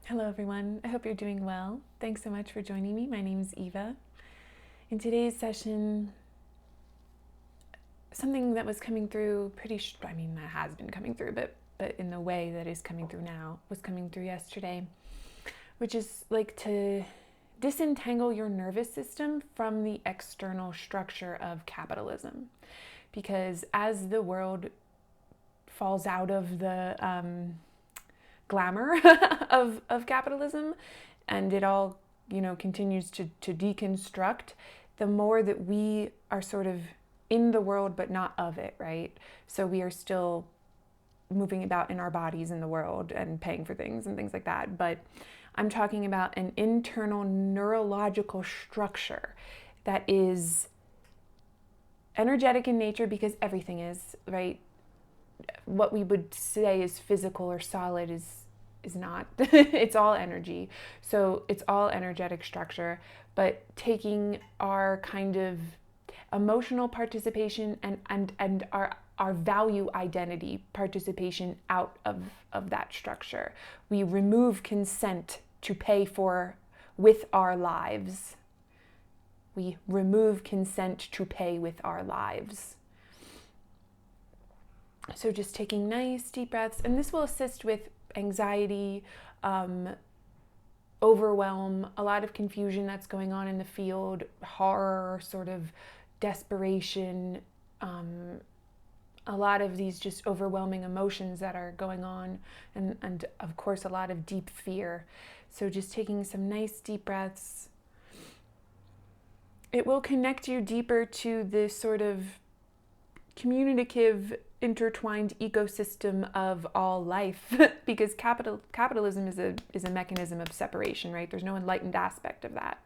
Hello everyone, I hope you're doing well. Thanks so much for joining me. My name is Eva. In today's session, something that was coming through that has been coming through, but in the way that is coming through now, was coming through yesterday, which is like to disentangle your nervous system from the external structure of capitalism. Because as the world falls out of the glamour of capitalism and it all continues to deconstruct, the more that we are sort of in the world but not of it, right? So we are still moving about in our bodies in the world and paying for things and things like that, but I'm talking about an internal neurological structure that is energetic in nature, because everything is, right? What we would say is physical or solid is not. It's all energy. So it's all energetic structure, but taking our kind of emotional participation and our value identity participation out of that structure. We remove consent to pay for with our lives. We remove consent to pay with our lives. So just taking nice deep breaths, and this will assist with anxiety, overwhelm, a lot of confusion that's going on in the field, horror, sort of desperation, a lot of these just overwhelming emotions that are going on, and of course a lot of deep fear. So just taking some nice deep breaths. It will connect you deeper to this sort of communicative, intertwined ecosystem of all life, because capitalism is a mechanism of separation, right? There's no enlightened aspect of that.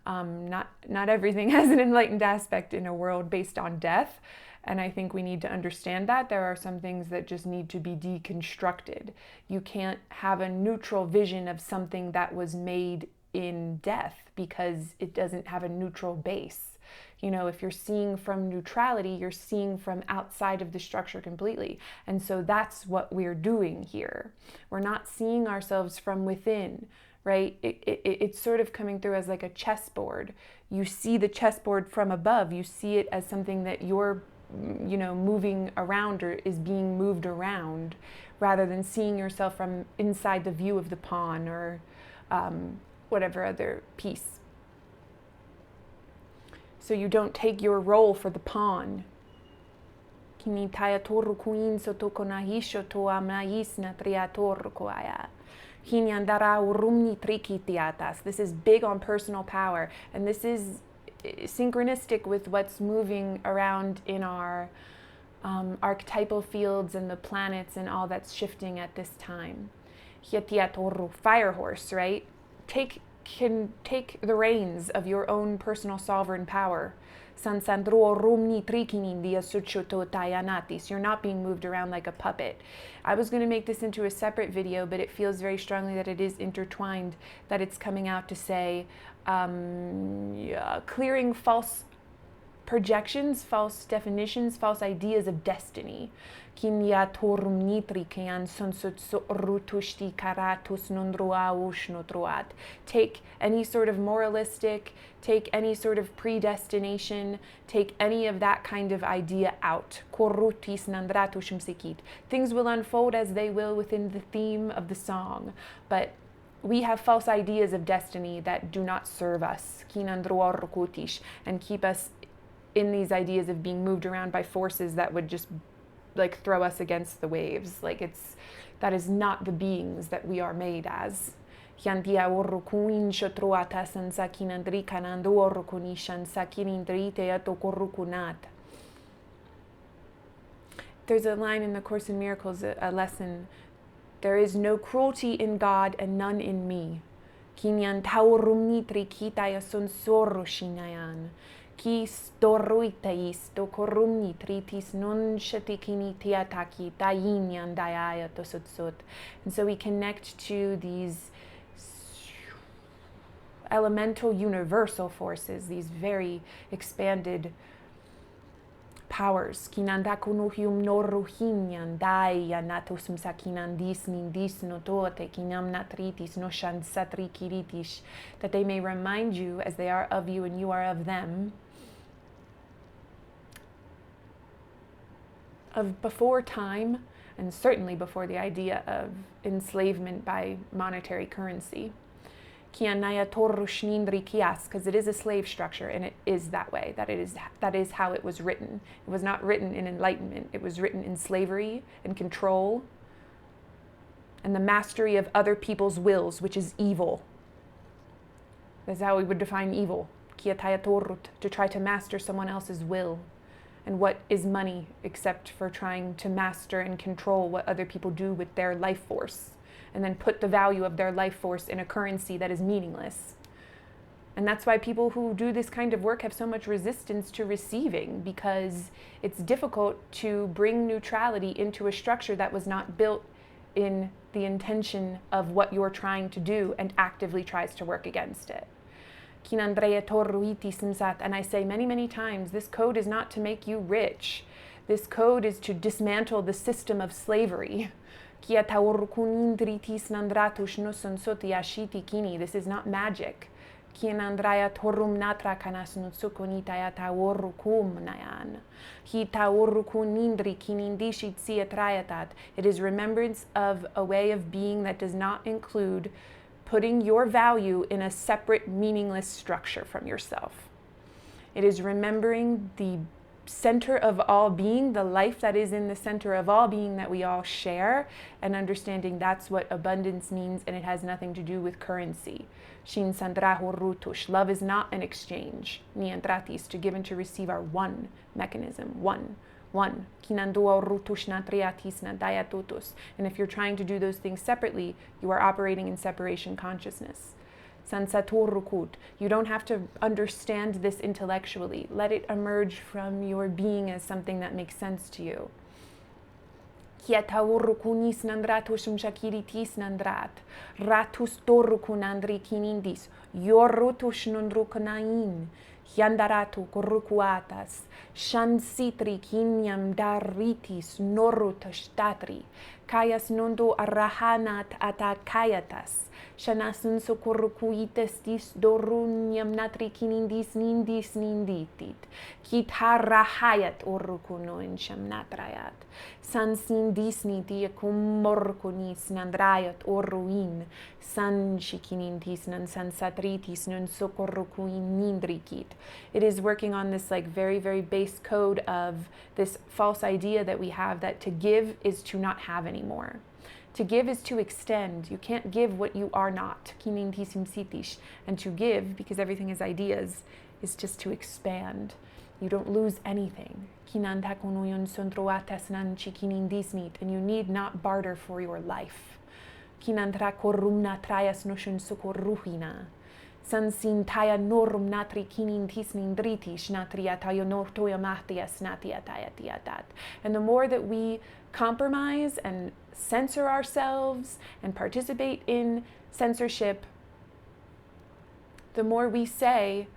Not everything has an enlightened aspect in a world based on death, and I think we need to understand that there are some things that just need to be deconstructed. You can't have a neutral vision of something that was made in death because it doesn't have a neutral base. If you're seeing from neutrality, you're seeing from outside of the structure completely. And so that's what we're doing here. We're not seeing ourselves from within, right? It's sort of coming through as like a chessboard. You see the chessboard from above. You see it as something that you're, moving around or is being moved around, rather than seeing yourself from inside the view of the pawn or whatever other piece. So you don't take your role for the pawn. This is big on personal power, and this is synchronistic with what's moving around in our archetypal fields and the planets and all that's shifting at this time. Fire horse, right? Can take the reins of your own personal sovereign power. You're not being moved around like a puppet. I was going to make this into a separate video, but it feels very strongly that it is intertwined, that it's coming out to say clearing false projections, false definitions, false ideas of destiny. Take any sort of moralistic, take any sort of predestination, take any of that kind of idea out. Things will unfold as they will within the theme of the song, but we have false ideas of destiny that do not serve us and keep us in these ideas of being moved around by forces that would just like throw us against the waves. That is not the beings that we are made as. There's a line in the Course in Miracles, a lesson: there is no cruelty in God and none in me. And so we connect to these elemental universal forces, these very expanded powers. Kinanda kunuhium noruhinyan daya natusum sakinandis nindis notote kinam natritis noshan satri kiritish, that they may remind you, as they are of you and you are of them, of before time, and certainly before the idea of enslavement by monetary currency. Because it is a slave structure, and it is that way. That is how it was written. It was not written in enlightenment. It was written in slavery and control and the mastery of other people's wills, which is evil. That's how we would define evil. To try to master someone else's will. And what is money except for trying to master and control what other people do with their life force, and then put the value of their life force in a currency that is meaningless. And that's why people who do this kind of work have so much resistance to receiving, because it's difficult to bring neutrality into a structure that was not built in the intention of what you're trying to do and actively tries to work against it. And I say many, many times, this code is not to make you rich. This code is to dismantle the system of slavery. This is not magic. It is remembrance of a way of being that does not include putting your value in a separate, meaningless structure from yourself. It is remembering the center of all being, the life that is in the center of all being that we all share, and understanding that's what abundance means, and it has nothing to do with currency. Shin sandrahu rutush. Love is not an exchange. Niandratis, to give and to receive are one mechanism, one. And if you're trying to do those things separately, you are operating in separation consciousness. You don't have to understand this intellectually. Let it emerge from your being as something that makes sense to you. Yandaratu kurukuatas, shansitri kinyam daritis norutashtatri, kayas nundu arahanat atakayatas, shanasun sokurukuites dis dorunyam natri kinindis nindis ninditit, kitarahayat urukuno in shamnatrayat, sansin disniti akumorkunis nandrayat oruin, san shikinintis nan sansatritis nun sokorukuin nindrikit. It is working on this very, very base code of this false idea that we have that to give is to not have anymore. To give is to extend. You can't give what you are not. And to give, because everything is ideas, is just to expand. You don't lose anything. And you need not barter for your life. Sansin taya norum natri kinin tisnin dritish natria tayo nortoya mahtias natia tayatiatat. And the more that we compromise and censor ourselves and participate in censorship, the more we say,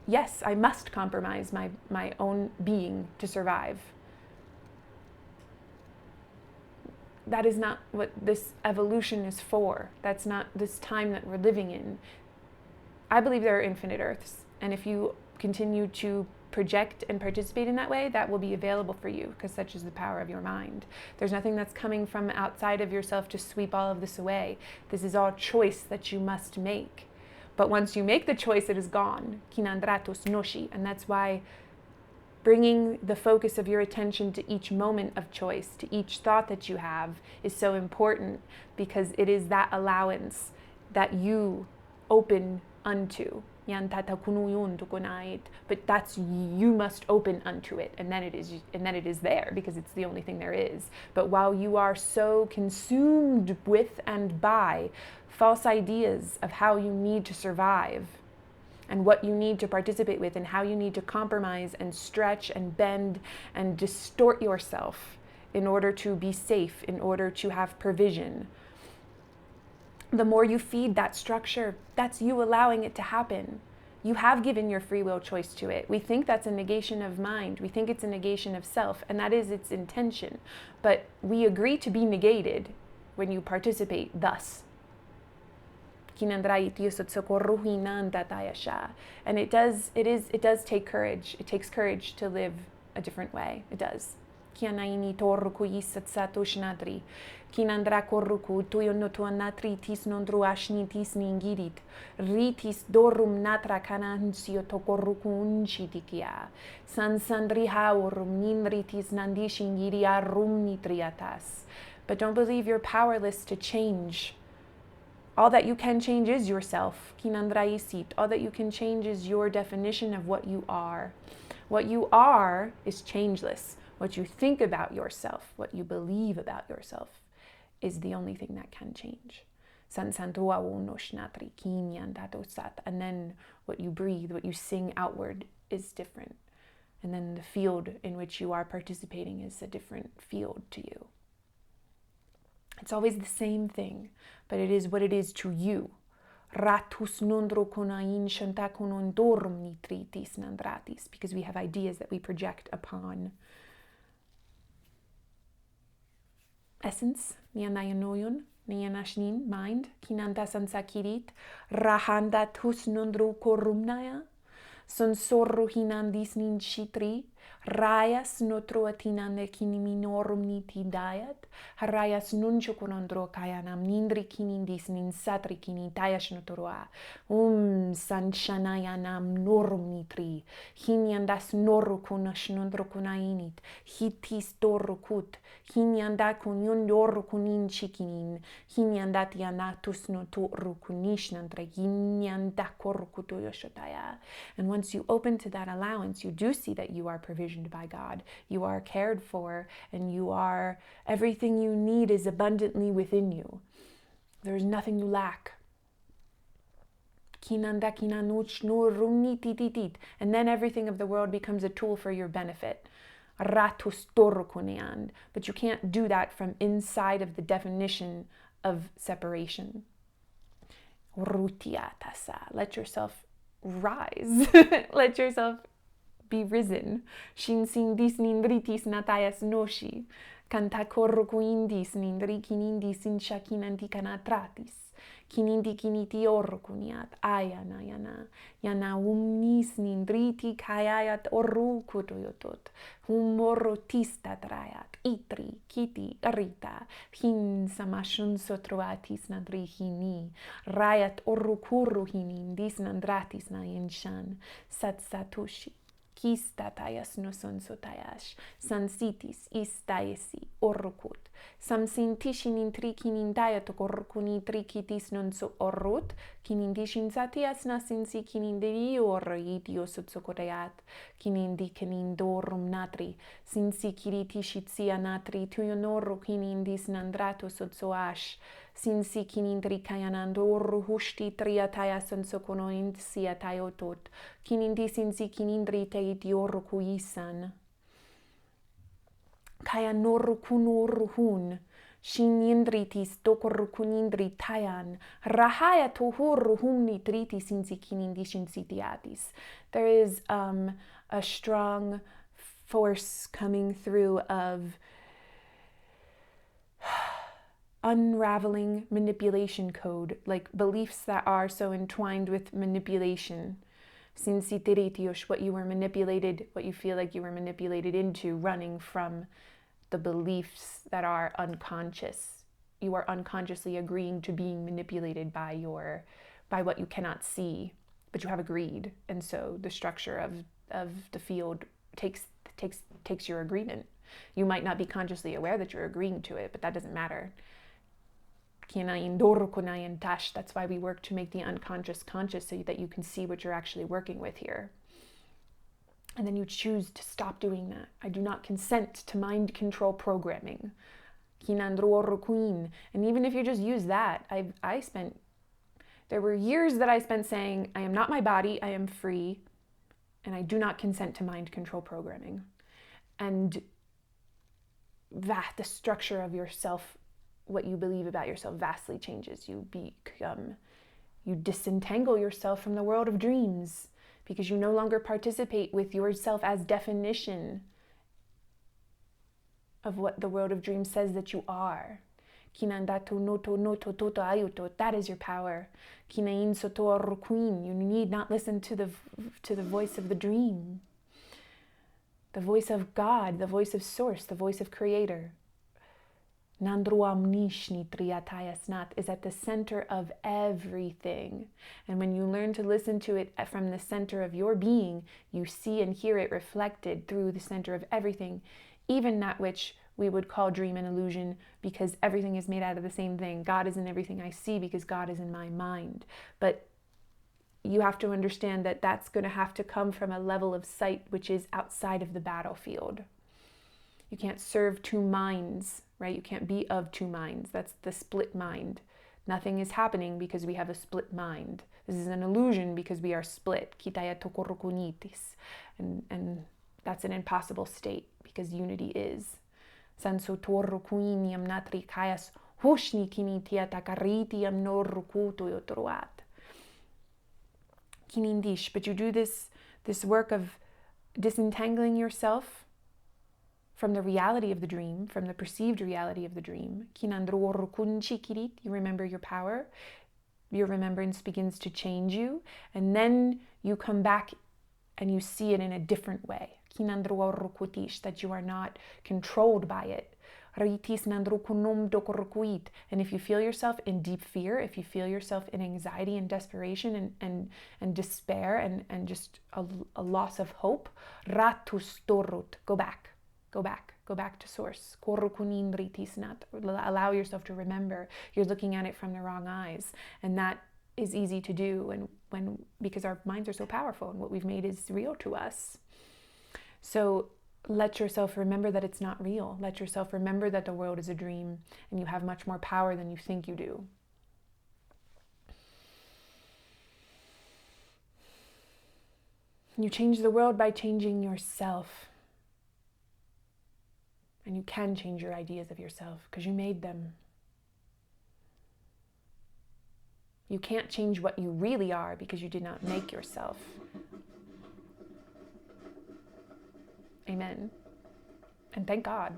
yes, I must compromise my own being to survive. That is not what this evolution is for. That's not this time that we're living in. I believe there are infinite Earths, and if you continue to project and participate in that way, that will be available for you, because such is the power of your mind. There's nothing that's coming from outside of yourself to sweep all of this away. This is all choice that you must make. But once you make the choice, it is gone. Kinandratus noshi, and that's why bringing the focus of your attention to each moment of choice, to each thought that you have, is so important, because it is that allowance that you open unto. But that's, you must open unto it, and then it is there, because it's the only thing there is. But while you are so consumed with and by false ideas of how you need to survive and what you need to participate with and how you need to compromise and stretch and bend and distort yourself in order to be safe, in order to have provision, the more you feed that structure, that's you allowing it to happen. You have given your free will choice to it. We think that's a negation of mind. We think it's a negation of self, and that is its intention. But we agree to be negated when you participate thus. And it does take courage. It takes courage to live a different way. It does. Kinandra korruku tuyonotu anatri tis nondru ashnitis ningirit ritis dorum natra kanansio tokorruku unchitikia sansandri haurum ninritis nandishingiria rumnitriatas. But don't believe you're powerless to change. All that you can change is yourself. Kinandraisit. All that you can change is your definition of what you are. What you are is changeless. What you think about yourself, what you believe about yourself, is the only thing that can change. And then what you breathe, what you sing outward is different. And then the field in which you are participating is a different field to you. It's always the same thing, but it is what it is to you. Because we have ideas that we project upon essence, nianayanoyon, nianashnin, mind, kinanta sansakirit, rahanda tus nundru korumnaya, sonsorru hinandis nin chitri, rayas notroatinande kiniminorum niti diet, harayas nunchokonondro kayanam nindri kinindis nin satri kinitayash notoroa, sanshanayanam norum nitri, hinyandas norukunash nondrokunainit, hitis dorukut, hinyanda kunyondor kunin chikinin, hinyandat yanatus notorukunish nandre, hinyanda korkutoyoshotaya. And once you open to that allowance, you do see that you are provisioned by God. You are cared for, and everything you need is abundantly within you. There is nothing you lack. And then everything of the world becomes a tool for your benefit. But you can't do that from inside of the definition of separation. Let yourself rise. Let yourself be risen. Shinsindis nindritis natayas noshi. Kantakorrukuindis nindrikinindis inshakinantikanatratis. Kinindi kiniti orrukuniat ayana yana umnis nindriti kayayat orrukutoyotot humorotista trayat itri kiti rita hin samashun sotroatis nadrihini rayat orrukurruhinin disnandratis nayanshan satsatushi kistatayas no sonsotayash sansitis istayesi orrukut samsintishin intrikin diet korkuni trikitis non so orrut kinindishin satias nasinsi kinindiri or idios sotsokoreat kinindorum natri sinsi kiritishitsia natri tuyonoru kinindis nandrato sotsoash sinsi kinindri kayanandor hushti triataya sonsokonoint siatayotot kinindisinsi kinindri teidioru kuisan kaya norukunoruhun shinindritis dokorukunindri tayan rahaya tohoruhumni tritis insikinindishin sitiatis. There is a strong force coming through of unraveling manipulation code, like beliefs that are so entwined with manipulation. What you were manipulated, what you feel like you were manipulated into, running from the beliefs that are unconscious. You are unconsciously agreeing to being manipulated by what you cannot see, but you have agreed. And so the structure of the field takes your agreement. You might not be consciously aware that you're agreeing to it, but that doesn't matter. That's why we work to make the unconscious conscious, so that you can see what you're actually working with here. And then you choose to stop doing that. I do not consent to mind control programming. And even if you just use that, there were years that I spent saying, I am not my body, I am free, and I do not consent to mind control programming. And that the structure of yourself, what you believe about yourself, vastly changes. You You disentangle yourself from the world of dreams because you no longer participate with yourself as definition of what the world of dreams says that you are. That is your power. You need not listen to the voice of the dream. The voice of God, the voice of Source, the voice of Creator. Is at the center of everything. And when you learn to listen to it from the center of your being, you see and hear it reflected through the center of everything, even that which we would call dream and illusion, because everything is made out of the same thing. God is in everything I see because God is in my mind. But you have to understand that that's going to have to come from a level of sight which is outside of the battlefield. You can't serve two minds, right? You can't be of two minds. That's the split mind. Nothing is happening because we have a split mind. This is an illusion because we are split. And that's an impossible state because unity is. But you do this work of disentangling yourself from the reality of the dream, from the perceived reality of the dream. You remember your power. Your remembrance begins to change you. And then you come back and you see it in a different way. That you are not controlled by it. And if you feel yourself in deep fear, if you feel yourself in anxiety and desperation and despair and just a loss of hope, go back. Go back to Source. Allow yourself to remember. You're looking at it from the wrong eyes. And that is easy to do because our minds are so powerful and what we've made is real to us. So let yourself remember that it's not real. Let yourself remember that the world is a dream and you have much more power than you think you do. You change the world by changing yourself. And you can change your ideas of yourself because you made them. You can't change what you really are because you did not make yourself. Amen. And thank God.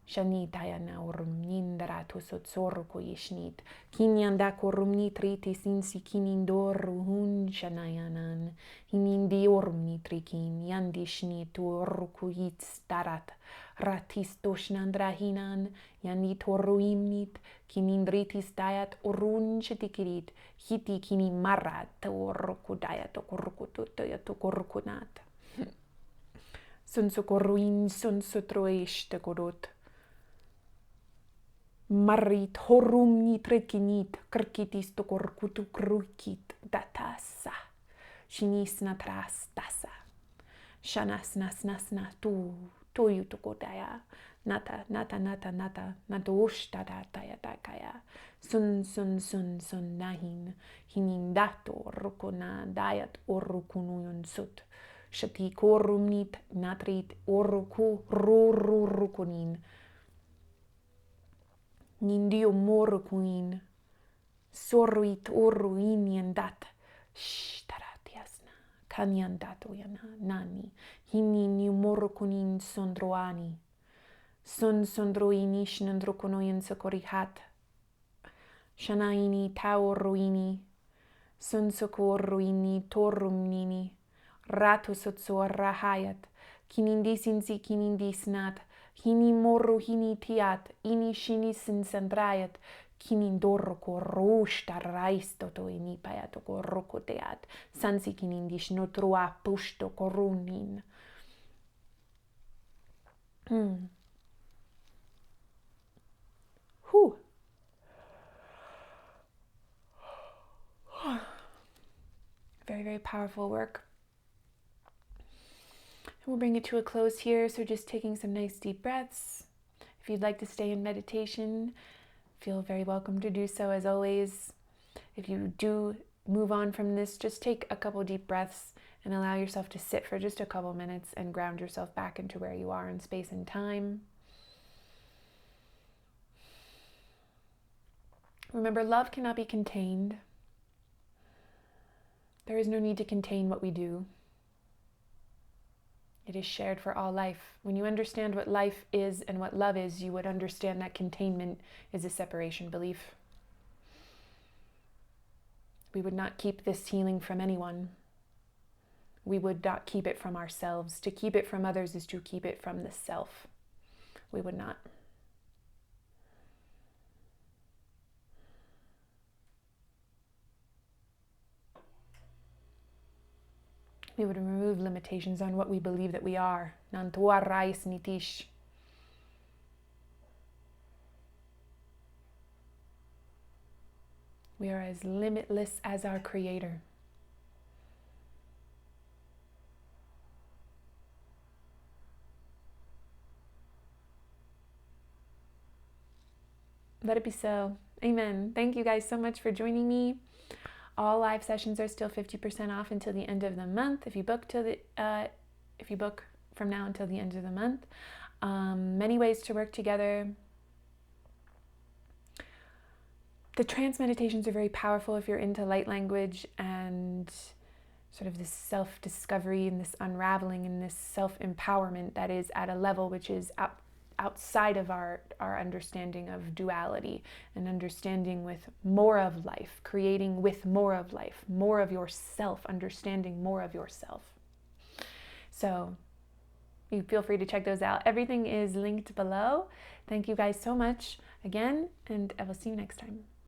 Shanitaya naurum nindratu sotsorko yishnit. Kinyandakorum nitriti sinsi kinindoru hun shanayanan. Hinindiorum nitrikin yandishnit orkuit starat. Ratis doshnandrahinan yanitoruimnit. Kinindritis diet orun shetikirit. Hiti kini marat orkudayat okorkutoyatokorkunat. Sunsokoruin sunsotroishte korot. Marit horum nitrekinit krkitis tokorkutu krukit datasa. Shinisna tras dasa. Shanasnasnasna tuyutukotaya. Nata natoshtadaya dakaya. Sun nahin. Hinindato rukona dayat orukunuyun sut. Shati korumnit natrit oruku rururukunin. Nindio morukuin. Soruit oruinyandat. Shtaratiasna. Kanyandato yana nani. Hinin morukunin sondroani. Sondroini shnandrokonoyan sakorihat. Shanaini taoruini. Sokoruini torumnini. Ratu sotsor rahayat, kinindi sinsi kinindi snat, hini moru hini tiat, ini shini sinsandrayat, kinindoroko roshta raistoto inipayato koroko teat, sansi kinindi shnotrua pushto korunin. Very, very powerful work. We'll bring it to a close here, so just taking some nice deep breaths. If you'd like to stay in meditation, feel very welcome to do so as always. If you do move on from this, just take a couple deep breaths and allow yourself to sit for just a couple minutes and ground yourself back into where you are in space and time. Remember, love cannot be contained. There is no need to contain what we do. It is shared for all life. When you understand what life is and what love is, you would understand that containment is a separation belief. We would not keep this healing from anyone. We would not keep it from ourselves. To keep it from others is to keep it from the self. We would not. We would remove limitations on what we believe that we are. Nantua rais nitish. We are as limitless as our Creator. Let it be so. Amen. Thank you guys so much for joining me. All live sessions are still 50% off until the end of the month. If you book from now until the end of the month, many ways to work together. The trance meditations are very powerful if you're into light language and sort of this self-discovery and this unraveling and this self-empowerment that is at a level which is outside of our understanding of duality and understanding with more of life, creating with more of life, more of yourself, understanding more of yourself. So you feel free to check those out. Everything is linked below. Thank you guys so much again, and I will see you next time.